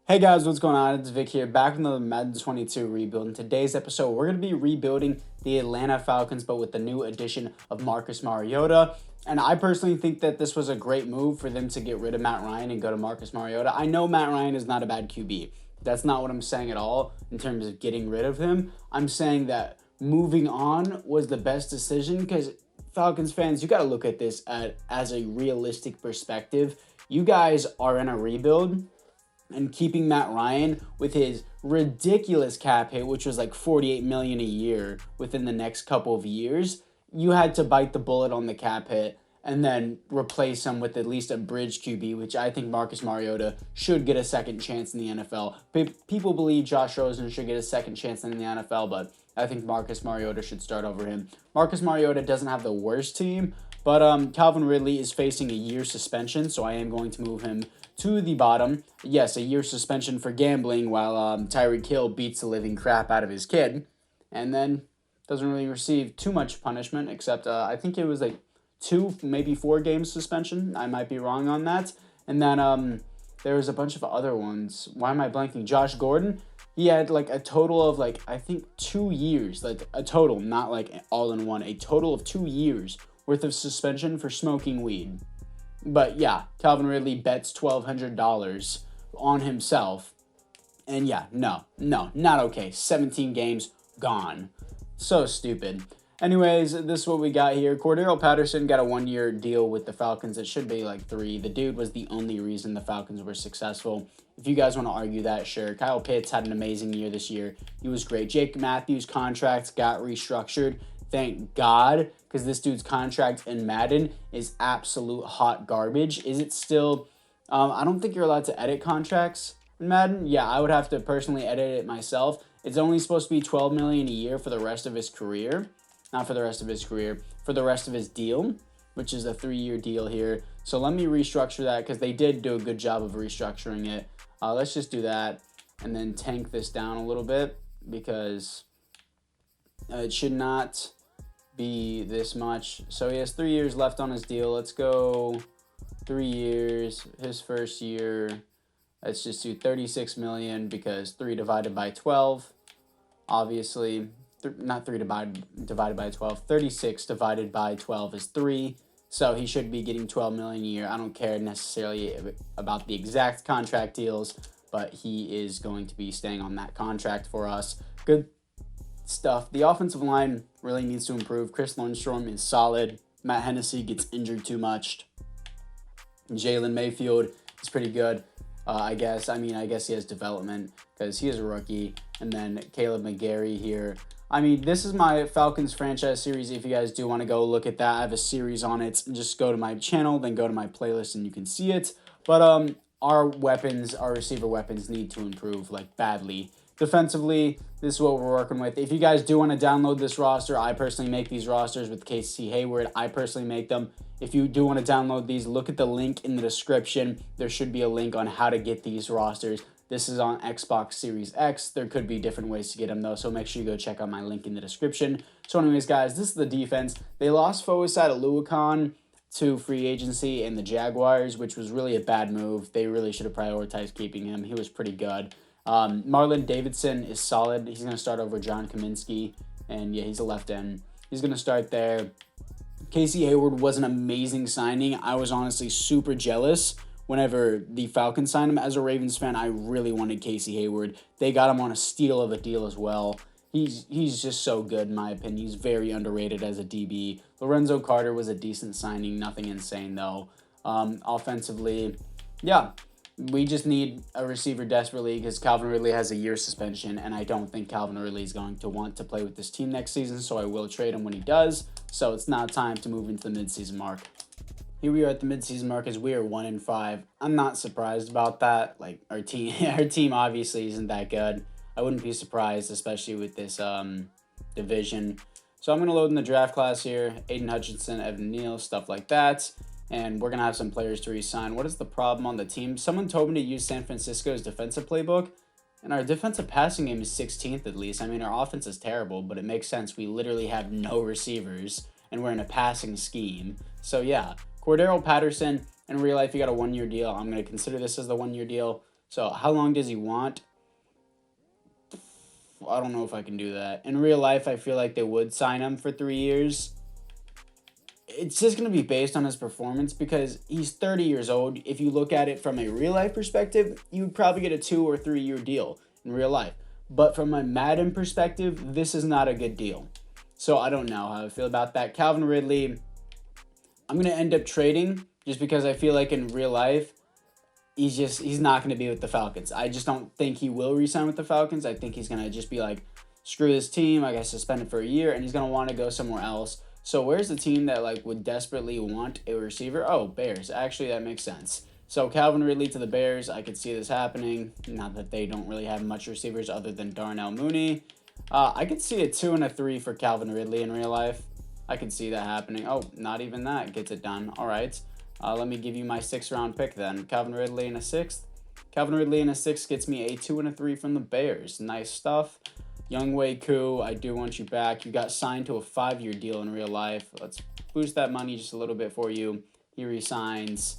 Hey guys, what's going on? It's Vic here, back with another Madden 22 rebuild. In today's episode, we're going to be rebuilding the Atlanta Falcons, but with the new addition of Marcus Mariota. And I personally think that this was a great move for them to get rid of Matt Ryan and go to Marcus Mariota. I know Matt Ryan is not a bad QB. That's not what I'm saying at all in terms of getting rid of him. I'm saying that moving on was the best decision because Falcons fans, you got to look at this as a realistic perspective. You guys are in a rebuild, and keeping Matt Ryan with his ridiculous cap hit, which was like $48 million a year within the next couple of years, you had to bite the bullet on the cap hit and then replace him with at least a bridge QB, which I think Marcus Mariota should get a second chance in the NFL. People believe Josh Rosen should get a second chance in the NFL, but I think Marcus Mariota should start over him. Marcus Mariota doesn't have the worst team, but Calvin Ridley is facing a year suspension, so I am going to move him to the bottom. Yes, a year suspension for gambling while Tyreek Hill beats the living crap out of his kid, and then doesn't really receive too much punishment, except I think it was like 2, maybe 4 games suspension. I might be wrong on that. And then there was a bunch of other ones. Why am I blanking? Josh Gordon, he had like a total of like, I think 2 years, like a total, not like all in one, a total of 2 years worth of suspension for smoking weed. But yeah, Calvin Ridley bets $1,200 on himself. And yeah, no, not okay. 17 games, gone. So stupid. Anyways, this is what we got here. Cordero Patterson got a 1-year deal with the Falcons. It should be like 3. The dude was the only reason the Falcons were successful. If you guys want to argue that, sure. Kyle Pitts had an amazing year this year. He was great. Jake Matthews' contract got restructured. Thank God, because this dude's contract in Madden is absolute hot garbage. Is it still... I don't think you're allowed to edit contracts in Madden. Yeah, I would have to personally edit it myself. It's only supposed to be $12 million a year for the rest of his career. Not for the rest of his career, for the rest of his deal, which is a 3-year deal here. So let me restructure that because they did do a good job of restructuring it. Let's just do that and then tank this down a little bit because it should not be this much. So he has 3 years left on his deal. Let's go 3 years. His first year, let's just do 36 million because 3 divided by 12, obviously, not 3 divided by 12, 36 divided by 12 is 3. So he should be getting 12 million a year. I don't care necessarily about the exact contract deals, but he is going to be staying on that contract for us. Good stuff. The offensive line really needs to improve. Chris Lundstrom is solid. Matt Hennessy gets injured too much. Jalen Mayfield is pretty good, I guess. I guess he has development because he is a rookie. And then Caleb McGarry here. This is my Falcons franchise series. If you guys do want to go look at that, I have a series on it. Just go to my channel, then go to my playlist, and you can see it. But our receiver weapons need to improve, like, badly. Defensively, this is what we're working with. If you guys do want to download this roster, I personally make these rosters with Casey Hayward. I personally make them. If you do want to download these, look at the link in the description. There should be a link on how to get these rosters. This is on Xbox Series X. There could be different ways to get them, though, so make sure you go check out my link in the description. So anyways, guys, this is the defense. They lost Foeside Aluakon to free agency and the Jaguars, which was really a bad move. They really should have prioritized keeping him. He was pretty good. Marlon Davidson is solid. He's going to start over John Kaminsky, and yeah, he's a left end. He's going to start there. Casey Hayward was an amazing signing. I was honestly super jealous whenever the Falcons signed him. As a Ravens fan, I really wanted Casey Hayward. They got him on a steal of a deal as well. He's just so good, in my opinion. He's very underrated as a DB. Lorenzo Carter was a decent signing. Nothing insane, though. Offensively, yeah, we just need a receiver desperately because Calvin Ridley has a year suspension, and I don't think Calvin Ridley is going to want to play with this team next season, so I will trade him when he does. So it's now time to move into the midseason mark. Here we are at the midseason mark as we are 1-5. I'm not surprised about that. Like, our team obviously isn't that good. I wouldn't be surprised, especially with this division. So I'm going to load in the draft class here. Aiden Hutchinson, Evan Neal, stuff like that. And we're going to have some players to re-sign. What is the problem on the team? Someone told me to use San Francisco's defensive playbook. And our defensive passing game is 16th at least. Our offense is terrible, but it makes sense. We literally have no receivers, and we're in a passing scheme. So yeah, Cordero Patterson, in real life, you got a 1-year deal. I'm going to consider this as the 1-year deal. So how long does he want? I don't know if I can do that. In real life, I feel like they would sign him for 3 years. It's just going to be based on his performance because he's 30 years old. If you look at it from a real life perspective, you would probably get a 2 or 3 year deal in real life. But from a Madden perspective, this is not a good deal. So I don't know how I feel about that. Calvin Ridley, I'm going to end up trading just because I feel like in real life, he's not going to be with the Falcons. I just don't think he will re-sign with the Falcons. I think he's going to just be like, screw this team. I got suspended for a year, and he's going to want to go somewhere else. So where's the team that like would desperately want a receiver? Oh, Bears. Actually, that makes sense. So Calvin Ridley to the Bears. I could see this happening. Not that they don't really have much receivers other than Darnell Mooney. I could see a 2 and a 3 for Calvin Ridley in real life. I could see that happening. Oh, not even that gets it done. All right. Let me give you my 6th round pick then. Calvin Ridley in a 6th. Calvin Ridley in a 6th gets me a 2 and a 3 from the Bears. Nice stuff. Younghoe Koo, I do want you back. You got signed to a 5-year deal in real life. Let's boost that money just a little bit for you. He resigns.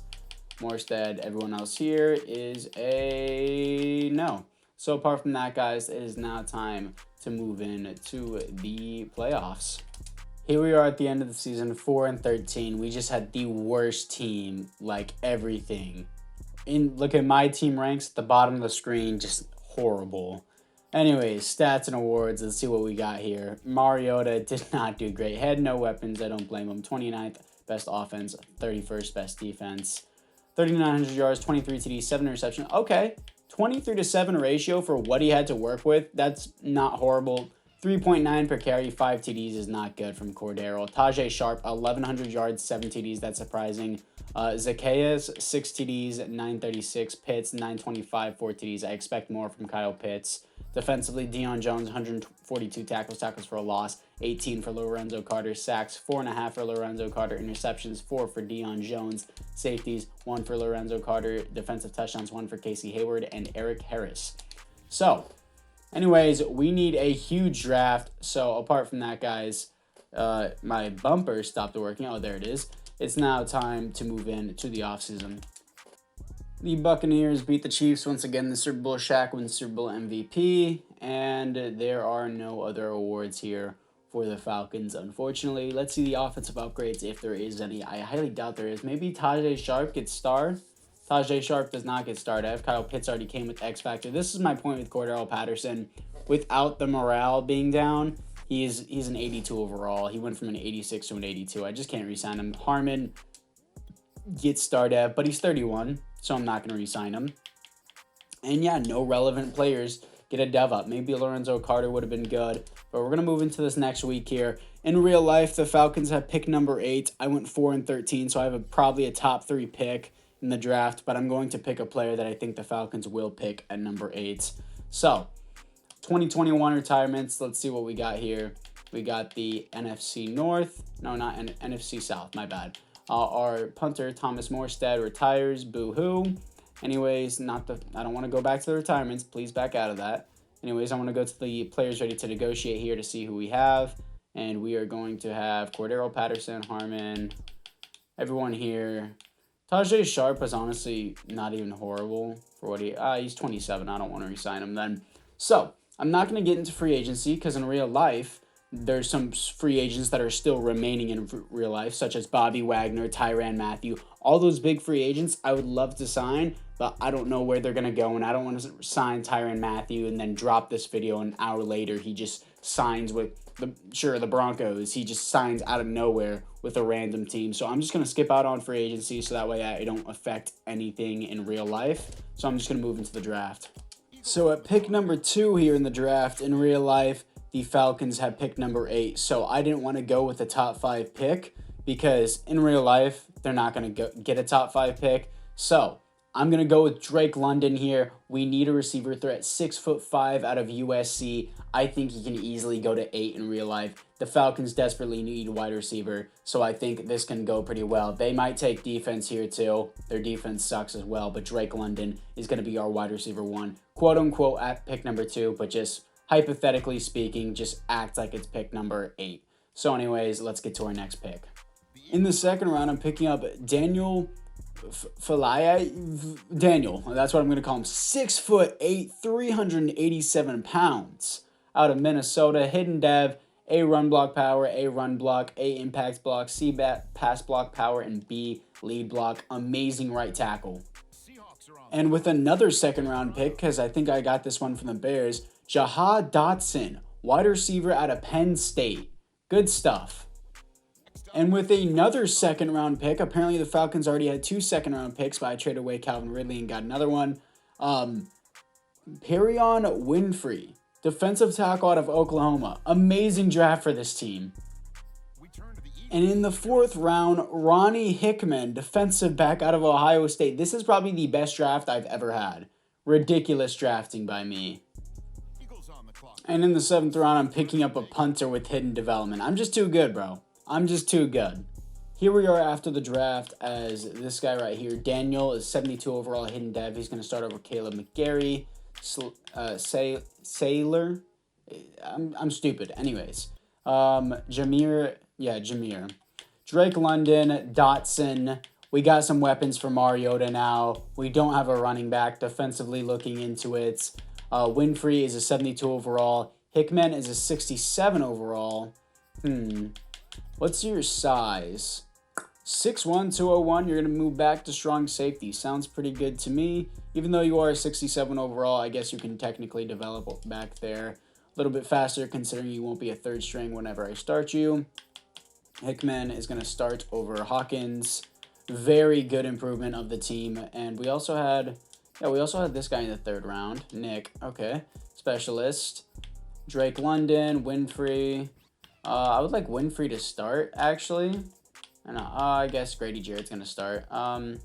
Morstead, everyone else here is a no. So apart from that, guys, it is now time to move in to the playoffs. Here we are at the end of the season, 4-13. We just had the worst team, like everything. Look at my team ranks at the bottom of the screen, just horrible. Anyways, stats and awards. Let's see what we got here. Mariota did not do great. Had no weapons. I don't blame him. 29th best offense, 31st best defense. 3,900 yards, 23 TDs, 7 interceptions. Okay, 23-7 ratio for what he had to work with. That's not horrible. 3.9 per carry, 5 TDs is not good from Cordero. Tajay Sharp, 1,100 yards, 7 TDs. That's surprising. Zacchaeus, 6 TDs, 936. Pitts, 925, 4 TDs. I expect more from Kyle Pitts. Defensively, Deion Jones, 142 tackles for a loss, 18 for Lorenzo Carter, sacks, 4.5 for Lorenzo Carter, interceptions, 4 for Deion Jones, safeties, 1 for Lorenzo Carter, defensive touchdowns, 1 for Casey Hayward, and Eric Harris. So, anyways, we need a huge draft. So, apart from that, guys, my bumper stopped working. Oh, there it is. It's now time to move in to the offseason. The Buccaneers beat the Chiefs once again in the Super Bowl. Shaq wins Super Bowl MVP, and there are no other awards here for the Falcons, unfortunately. Let's see the offensive upgrades if there is any. I highly doubt there is. Maybe Tajay Sharp gets starred. Tajay Sharp does not get starred. I have Kyle Pitts already came with X Factor. This is my point with Cordero Patterson. Without the morale being down, he's an 82 overall. He went from an 86 to an 82. I just can't re-sign him. Harmon gets starred, but he's 31. So I'm not going to re-sign him. And yeah, no relevant players get a dev up. Maybe Lorenzo Carter would have been good. But we're going to move into this next week here. In real life, the Falcons have pick number 8. I went 4-13, so I have probably a top 3 pick in the draft. But I'm going to pick a player that I think the Falcons will pick at number 8. So, 2021 retirements. Let's see what we got here. We got the NFC North. No, not NFC South. My bad. Our punter, Thomas Morstead, retires. Boo-hoo. Anyways, I don't want to go back to the retirements. Please back out of that. Anyways, I want to go to the players ready to negotiate here to see who we have. And we are going to have Cordero Patterson, Harmon, everyone here. Tajay Sharp is honestly not even horrible for what he's 27. I don't want to re-sign him then. So, I'm not going to get into free agency because in real life, there's some free agents that are still remaining in real life, such as Bobby Wagner, Tyrann Mathieu. All those big free agents I would love to sign, but I don't know where they're going to go, and I don't want to sign Tyrann Mathieu and then drop this video an hour later. He just signs with the Broncos. He just signs out of nowhere with a random team. So I'm just going to skip out on free agency so that way I don't affect anything in real life. So I'm just going to move into the draft. So at pick number 2 here in the draft, in real life, the Falcons have pick number 8. So I didn't want to go with a top 5 pick because in real life, they're not going to get a top 5 pick. So I'm going to go with Drake London here. We need a receiver threat, 6'5" out of USC. I think he can easily go to 8 in real life. The Falcons desperately need a wide receiver, so I think this can go pretty well. They might take defense here too. Their defense sucks as well, but Drake London is going to be our wide receiver 1, quote unquote, at pick number 2, but just hypothetically speaking, just act like it's pick number 8. So anyways, let's get to our next pick. In the second round, I'm picking up Daniel Daniel. That's what I'm going to call him. 6'8", 387 pounds. Out of Minnesota. Hidden dev. A, run block power. A, run block. A, impact block. C, pass block power. And B, lead block. Amazing right tackle. And with another second round pick, because I think I got this one from the Bears, Jaha Dotson, wide receiver out of Penn State. Good stuff. And with another second round pick, apparently the Falcons already had 2 second round picks, but I traded away Calvin Ridley and got another one. Perion Winfrey, defensive tackle out of Oklahoma. Amazing draft for this team. And in the 4th round, Ronnie Hickman, defensive back out of Ohio State. This is probably the best draft I've ever had. Ridiculous drafting by me. And in the 7th round, I'm picking up a punter with hidden development. I'm just too good, bro. I'm just too good. Here we are after the draft as this guy right here. Daniel is 72 overall hidden dev. He's going to start over Caleb McGarry. Sailor. I'm stupid. Anyways. Jameer. Drake London. Dotson. We got some weapons for Mariota now. We don't have a running back. Defensively looking into it. Winfrey is a 72 overall. Hickman is a 67 overall. What's your size? 6'1", 201. You're going to move back to strong safety. Sounds pretty good to me. Even though you are a 67 overall, I guess you can technically develop back there a little bit faster considering you won't be a 3rd string whenever I start you. Hickman is going to start over Hawkins. Very good improvement of the team. And we also had this guy in the 3rd round. Nick. Okay. Specialist. Drake London. Winfrey. I would like Winfrey to start, actually. And I guess Grady Jarrett's going to start. I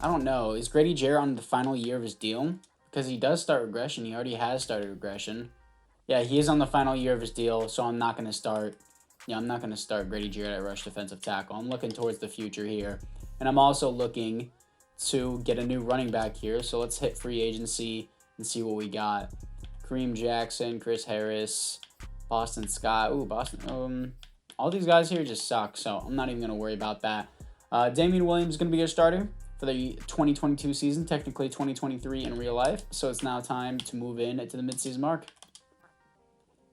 don't know. Is Grady Jarrett on the final year of his deal? Because he does start regression. He already has started regression. Yeah, he is on the final year of his deal, so I'm not going to start. Yeah, I'm not going to start Grady Jarrett at rush defensive tackle. I'm looking towards the future here. And I'm also looking to get a new running back here. So let's hit free agency and see what we got. Kareem Jackson, Chris Harris, Boston Scott. Ooh, Boston. All these guys here just suck, so I'm not even going to worry about that. Damian Williams is going to be your starter for the 2022 season, technically 2023 in real life. So it's now time to move in to the midseason mark.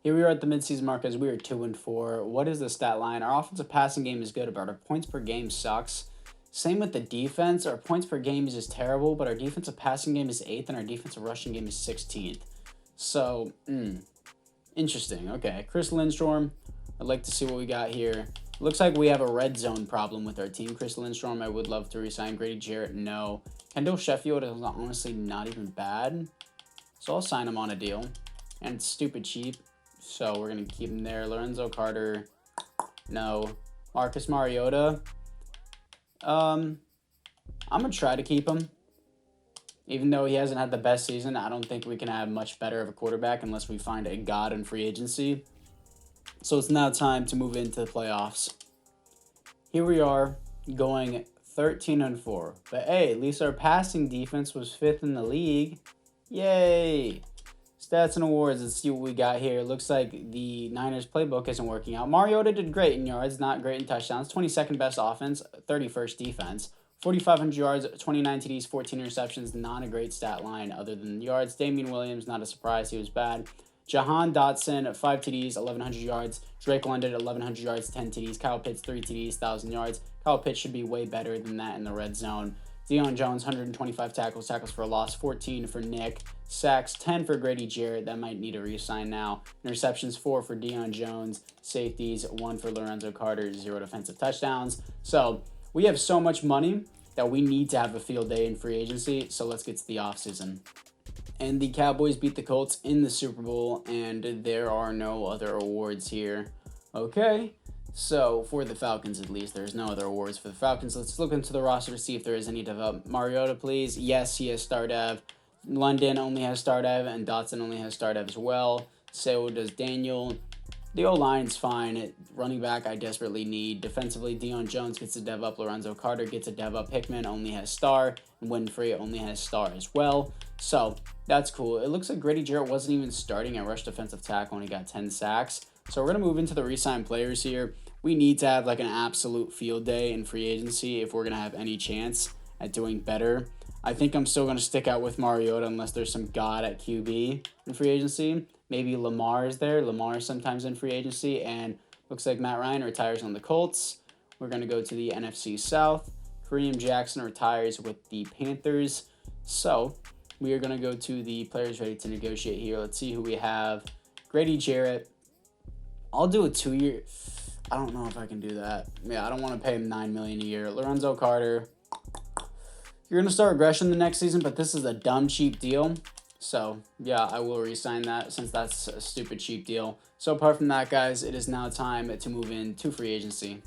Here we are at the midseason mark as we are 2-4. What is the stat line? Our offensive passing game is good, but our points per game sucks. Same with the defense. Our points per game is just terrible, but our defensive passing game is 8th and our defensive rushing game is 16th. So, interesting. Okay, Chris Lindstrom. I'd like to see what we got here. Looks like we have a red zone problem with our team. Chris Lindstrom, I would love to resign. Grady Jarrett, no. Kendall Sheffield is honestly not even bad. So I'll sign him on a deal. And it's stupid cheap. So we're going to keep him there. Lorenzo Carter, no. Marcus Mariota. I'm going to try to keep him. Even though he hasn't had the best season, I don't think we can have much better of a quarterback unless we find a god in free agency. So it's now time to move into the playoffs. Here we are going 13-4. But hey, at least our passing defense was 5th in the league. Yay! Stats and awards. Let's see what we got here. Looks like the Niners playbook isn't working out. Mariota did great in yards, not great in touchdowns. 22nd best offense, 31st defense. 4,500 yards, 29 TDs, 14 interceptions. Not a great stat line other than yards. Damian Williams, not a surprise. He was bad. Jahan Dotson, 5 TDs, 1,100 yards. Drake London, 1,100 yards, 10 TDs. Kyle Pitts, 3 TDs, 1,000 yards. Kyle Pitts should be way better than that in the red zone. Deion Jones, 125 tackles for a loss, 14 for Nick. Sacks, 10 for Grady Jarrett. That might need a re-sign now. Interceptions, 4 for Deion Jones. Safeties, 1 for Lorenzo Carter, 0 defensive touchdowns. So we have so much money that we need to have a field day in free agency. So let's get to the offseason. And the Cowboys beat the Colts in the Super Bowl, and there are no other awards here. Okay, so for the Falcons at least, there's no other awards for the Falcons. Let's look into the roster to see if there is any development. Mariota, please. Yes, he has star dev. London only has star dev, and Dotson only has star dev as well. So does Daniel. The O-line's fine. Running back, I desperately need. Defensively, Deion Jones gets a dev up. Lorenzo Carter gets a dev up. Hickman only has star. And Winfrey only has star as well. So that's cool. It looks like Grady Jarrett wasn't even starting at rush defensive tackle when he got 10 sacks. So we're going to move into the Resign Players here. We need to have like an absolute field day in free agency if we're going to have any chance at doing better. I think I'm still going to stick out with Mariota unless there's some god at QB in free agency. Maybe Lamar is there. Lamar is sometimes in free agency, and looks like Matt Ryan retires on the Colts. We're going to go to the NFC South. Kareem Jackson retires with the Panthers. So we are going to go to the players ready to negotiate here. Let's see who we have. Grady Jarrett. I'll do a 2-year. I don't know if I can do that. Yeah, I don't want to pay him $9 million a year. Lorenzo Carter. You're going to start regression the next season, but this is a dumb cheap deal. So, yeah, I will re-sign that since that's a stupid cheap deal. So, apart from that, guys, it is now time to move into free agency.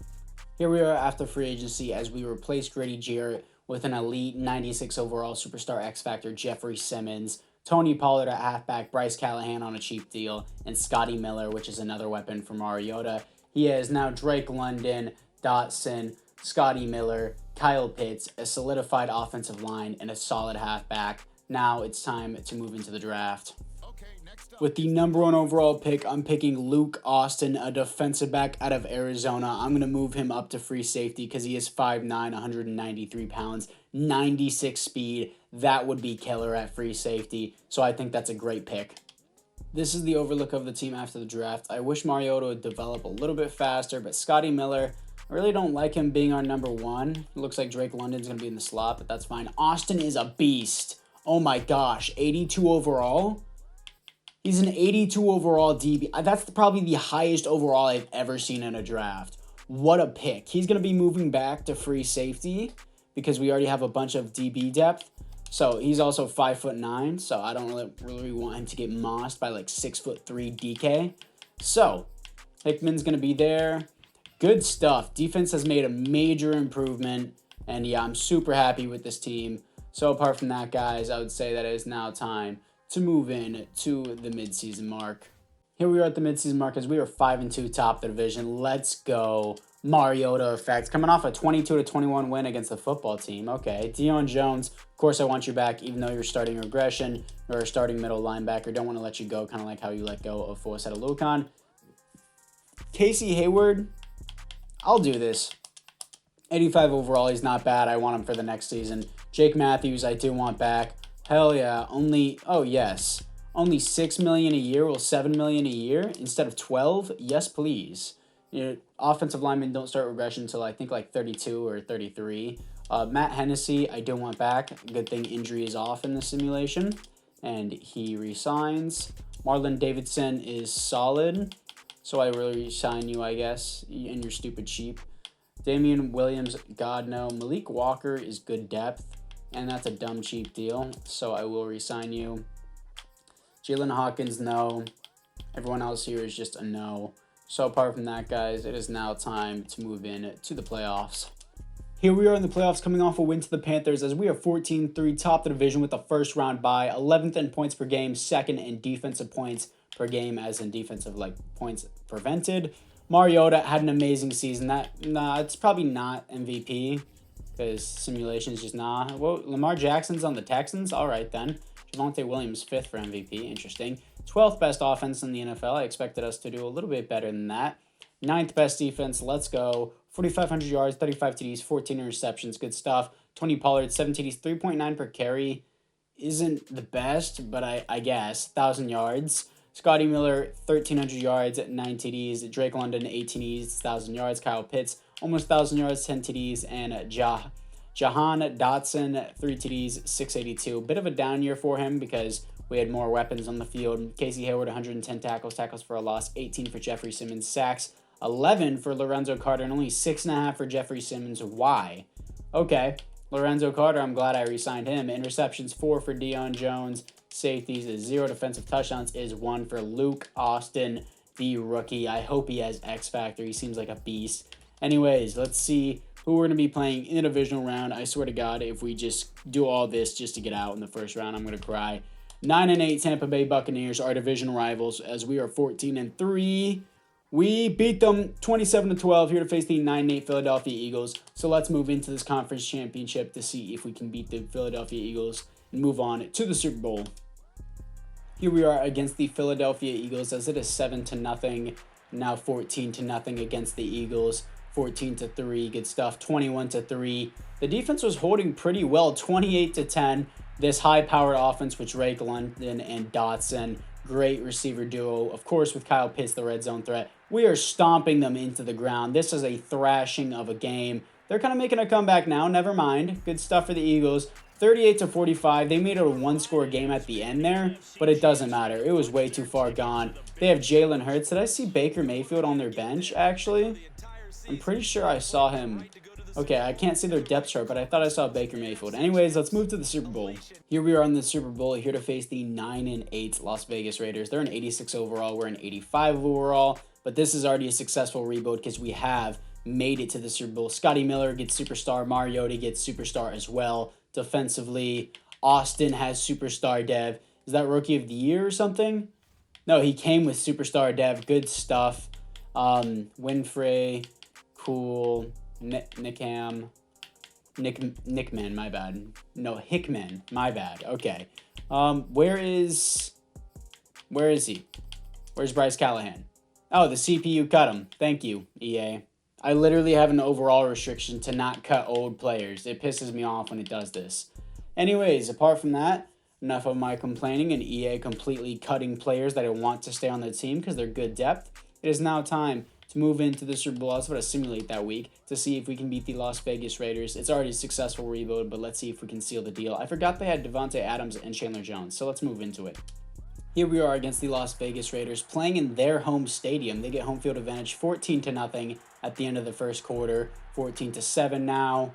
Here we are after free agency as we replace Grady Jarrett with an elite 96 overall superstar X Factor Jeffrey Simmons, Tony Pollard at halfback, Bryce Callahan on a cheap deal, and Scotty Miller, which is another weapon for Mariota. He has now Drake London, Dotson, Scotty Miller, Kyle Pitts, a solidified offensive line, and a solid halfback. Now it's time to move into the draft. With the number 1 overall pick, I'm picking Luke Austin, a defensive back out of Arizona. I'm going to move him up to free safety because he is 5'9", 193 pounds, 96 speed. That would be killer at free safety, so I think that's a great pick. This is the overlook of the team after the draft. I wish Mariota would develop a little bit faster, but Scotty Miller, I really don't like him being our number 1. It looks like Drake London's going to be in the slot, but that's fine. Austin is a beast. Oh my gosh, 82 overall? He's an 82 overall DB. That's probably the highest overall I've ever seen in a draft. What a pick. He's going to be moving back to free safety because we already have a bunch of DB depth. So he's also 5'9", so I don't really want him to get mossed by like 6'3" DK. So Hickman's going to be there. Good stuff. Defense has made a major improvement. And yeah, I'm super happy with this team. So apart from that, guys, I would say that it is now time to move in to the midseason mark. Here we are at the midseason mark as we are 5-2 top the division. Let's go. Mariota effect. Coming off a 22-21 win against the football team. Okay. Deion Jones, of course I want you back even though you're starting regression. You're a starting middle linebacker. Don't want to let you go, kind of like how you let go of Forsett Alucon. Casey Hayward, I'll do this. 85 overall, he's not bad. I want him for the next season. Jake Matthews, I do want back. Hell yeah. Only $6 million a year, well, $7 million a year instead of 12. Yes, please. You know, offensive linemen don't start regression until I think like 32 or 33. Matt Hennessy, I do want back. Good thing injury is off in the simulation, and he resigns. Marlon Davidson is solid, so I really resign you, I guess, and you're stupid cheap. Damian Williams, God no. Malik Walker is good depth, and that's a dumb cheap deal, so I will resign you. Jalen Hawkins, no. Everyone else here is just a no. So apart from that, guys, it is now time to move in to the playoffs. Here we are in the playoffs coming off a win to the Panthers as we are 14-3, top the division with a first round bye, 11th in points per game, second in defensive points per game, as in defensive points prevented. Mariota had an amazing season. It's probably not MVP because simulation's just nah. Well, Lamar Jackson's on the Texans. All right then. Javonte Williams 5th for MVP. Interesting. 12th best offense in the NFL. I expected us to do a little bit better than that. 9th best defense. Let's go. 4,500 yards, 35 TDs, 14 interceptions. Good stuff. Tony Pollard, 7 TDs, 3.9 per carry. Isn't the best, but I guess. 1,000 yards. Scotty Miller, 1,300 yards, 9 TDs. Drake London, 18 TDs, 1,000 yards. Kyle Pitts, almost 1,000 yards, 10 TDs. And Jahan Dotson, 3 TDs, 682. Bit of a down year for him because we had more weapons on the field. Casey Hayward, 110 tackles for a loss, 18 for Jeffrey Simmons. Sacks, 11 for Lorenzo Carter, and only 6.5 for Jeffrey Simmons. Why? Okay, Lorenzo Carter, I'm glad I re-signed him. Interceptions, 4 for Deion Jones. Safeties is 0. Defensive touchdowns is 1 for Luke Austin, the rookie. I hope he has X Factor. He seems like a beast. Anyways, let's see who we're going to be playing in the divisional round. I swear to God, if we just do all this just to get out in the first round, I'm going to cry. 9-8 Tampa Bay Buccaneers, our division rivals, as we are 14-3. We beat them 27-12 here to face the 9-8 Philadelphia Eagles. So let's move into this conference championship to see if we can beat the Philadelphia Eagles and move on to the Super Bowl. Here we are against the Philadelphia Eagles as it is 7-0, now 14-0 against the Eagles. 14-3, good stuff. 21-3. The defense was holding pretty well, 28-10. This high-powered offense with Drake London and Dotson, great receiver duo. Of course, with Kyle Pitts, the red zone threat, we are stomping them into the ground. This is a thrashing of a game. They're kind of making a comeback now. Never mind. Good stuff for the Eagles. 38-45. They made it a one-score game at the end there, but it doesn't matter. It was way too far gone. They have Jalen Hurts. Did I see Baker Mayfield on their bench, actually? I'm pretty sure I saw him. Okay, I can't see their depth chart, but I thought I saw Baker Mayfield. Anyways, let's move to the Super Bowl. Here we are in the Super Bowl, here to face the 9-8 Las Vegas Raiders. They're an 86 overall. We're an 85 overall, but this is already a successful rebuild because we have made it to the Super Bowl. Scotty Miller gets superstar. Mariota gets superstar as well. Defensively, Austin has superstar dev. Is that rookie of the year or something? No, he came with superstar dev. Good stuff. Winfrey, cool. Nickman, my bad. No, Hickman, my bad. Okay. Where is he? Where's Bryce Callahan? Oh, the CPU cut him. Thank you, EA. I literally have an overall restriction to not cut old players. It pisses me off when it does this. Anyways, apart from that, enough of my complaining and EA completely cutting players that I want to stay on the team because they're good depth. It is now time to move into the Super Bowl. I was about to simulate that week to see if we can beat the Las Vegas Raiders. It's already a successful rebuild, but let's see if we can seal the deal. I forgot they had Devontae Adams and Chandler Jones, so let's move into it. Here we are against the Las Vegas Raiders playing in their home stadium. They get home field advantage 14-0 at the end of the first quarter. 14-7 now.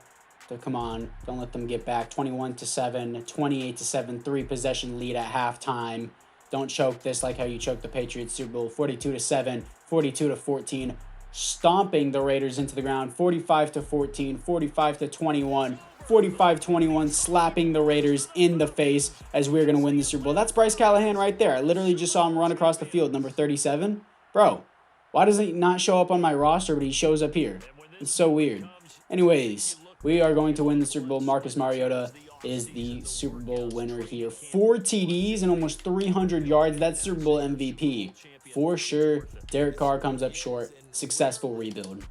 So come on, don't let them get back. 21-7, 28-7, 3-possession lead at halftime. Don't choke this like how you choked the Patriots Super Bowl. 42-7, 42-14, stomping the Raiders into the ground. 45-14, 45-21. 45-21, slapping the Raiders in the face as we're going to win the Super Bowl. That's Bryce Callahan right there. I literally just saw him run across the field, number 37. Bro, why does he not show up on my roster, but he shows up here? It's so weird. Anyways, we are going to win the Super Bowl. Marcus Mariota is the Super Bowl winner here. 4 TDs and almost 300 yards. That's Super Bowl MVP. For sure, Derek Carr comes up short. Successful rebuild.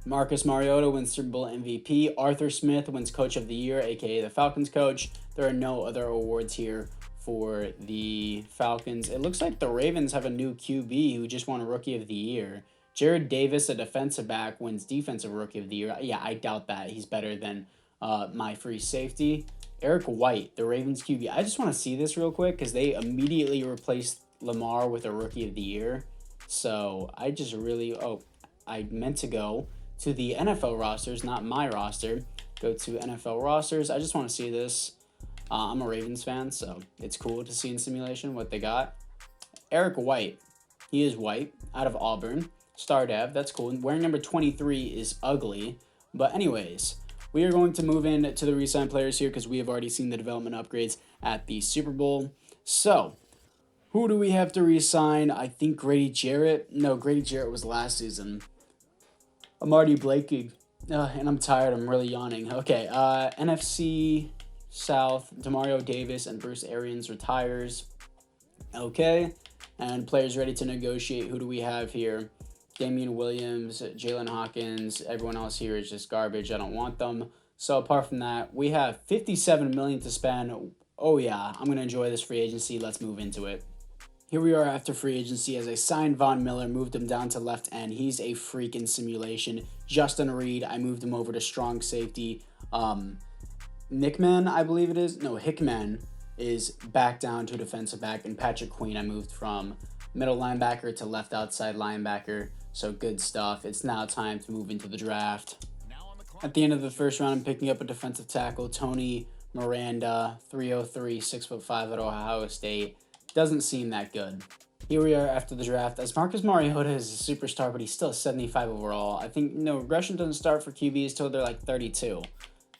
Marcus Mariota wins Super Bowl MVP. Arthur Smith wins Coach of the Year, a.k.a. the Falcons coach. There are no other awards here for the Falcons. It looks like the Ravens have a new QB who just won Rookie of the Year. Jared Davis, a defensive back, wins Defensive Rookie of the Year. Yeah, I doubt that. He's better than my free safety. Eric White, the Ravens QB. I just want to see this real quick because they immediately replaced Lamar with a Rookie of the Year. So I just really... Oh, I meant to go to the NFL rosters, not my roster. Go to NFL rosters. I just want to see this. I'm a Ravens fan, so it's cool to see in simulation what they got. Eric White. He is white, out of Auburn. Star Dev, that's cool. Wearing number 23 is ugly. But anyways, we are going to move in to the Resign Players here because we have already seen the development upgrades at the Super Bowl. So, who do we have to resign? I think Grady Jarrett. No, Grady Jarrett was last season. Amari Blakey. And I'm tired. I'm really yawning. Okay, NFC South. Demario Davis and Bruce Arians retires. Okay, and players ready to negotiate. Who do we have here? Damian Williams, Jalen Hawkins. Everyone else here is just garbage. I don't want them. So apart from that, we have $57 million to spend. Oh yeah, I'm going to enjoy this free agency. Let's move into it. Here we are after free agency as I signed Von Miller, moved him down to left end. He's a freaking simulation. Justin Reed, I moved him over to strong safety. Nickman, I believe it is. No, Hickman is back down to defensive back. And Patrick Queen, I moved from middle linebacker to left outside linebacker. So good stuff. It's now time to move into the draft. At the end of the first round, I'm picking up a defensive tackle, Tony Miranda, 303, 6'5" at Ohio State. Doesn't seem that good. Here we are after the draft. As Marcus Mariota is a superstar, but he's still 75 overall. I think regression doesn't start for QBs till they're like 32.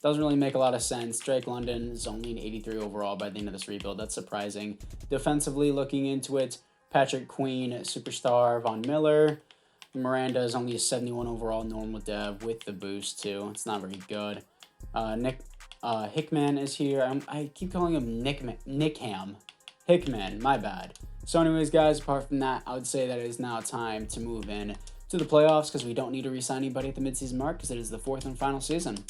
Doesn't really make a lot of sense. Drake London is only an 83 overall by the end of this rebuild. That's surprising. Defensively, looking into it, Patrick Queen, superstar. Von Miller. Miranda is only a 71 overall normal dev with the boost too. It's not very good. Hickman is here. I keep calling him Nickham. Hickman, my bad. So anyways, guys, apart from that, I would say that it is now time to move in to the playoffs because we don't need to re-sign anybody at the midseason mark because it is the 4th and final season.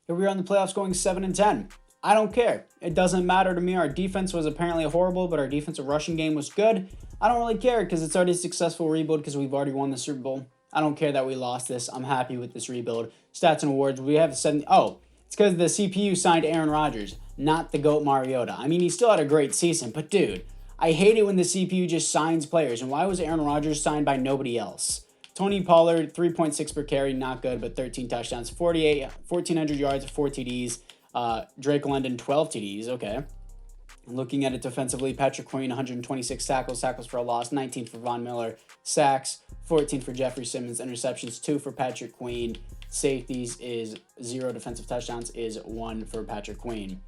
Here we are in the playoffs going 7-10. I don't care. It doesn't matter to me. Our defense was apparently horrible, but our defensive rushing game was good. I don't really care because it's already a successful rebuild because we've already won the Super Bowl. I don't care that we lost this. I'm happy with this rebuild. Stats and awards. We have 70. Oh, it's because the CPU signed Aaron Rodgers, not the GOAT Mariota. I mean, he still had a great season, but dude, I hate it when the CPU just signs players. And why was Aaron Rodgers signed by nobody else? Tony Pollard, 3.6 per carry, not good, but 13 touchdowns, 1,400 yards, 4 TDs. Drake London, 12 TDs, okay. Looking at it defensively, Patrick Queen, 126 tackles for a loss, 19 for Von Miller, sacks, 14 for Jeffrey Simmons, interceptions, 2 for Patrick Queen, safeties is 0, defensive touchdowns is 1 for Patrick Queen.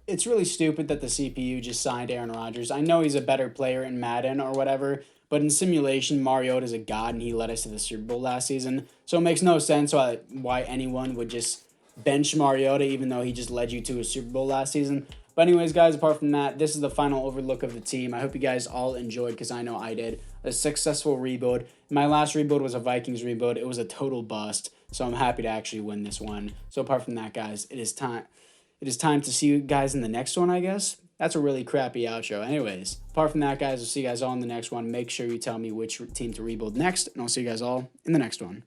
It's really stupid that the CPU just signed Aaron Rodgers. I know he's a better player in Madden or whatever, but in simulation, Mariota is a god, and he led us to the Super Bowl last season. So it makes no sense why anyone would just bench Mariota, even though he just led you to a Super Bowl last season. But anyways, guys, apart from that, this is the final overlook of the team. I hope you guys all enjoyed, because I know I did. A successful rebuild. My last rebuild was a Vikings rebuild. It was a total bust, so I'm happy to actually win this one. So apart from that, guys, it is time to see you guys in the next one, I guess. That's a really crappy outro. Anyways, apart from that, guys, I'll see you guys all in the next one. Make sure you tell me which team to rebuild next, and I'll see you guys all in the next one.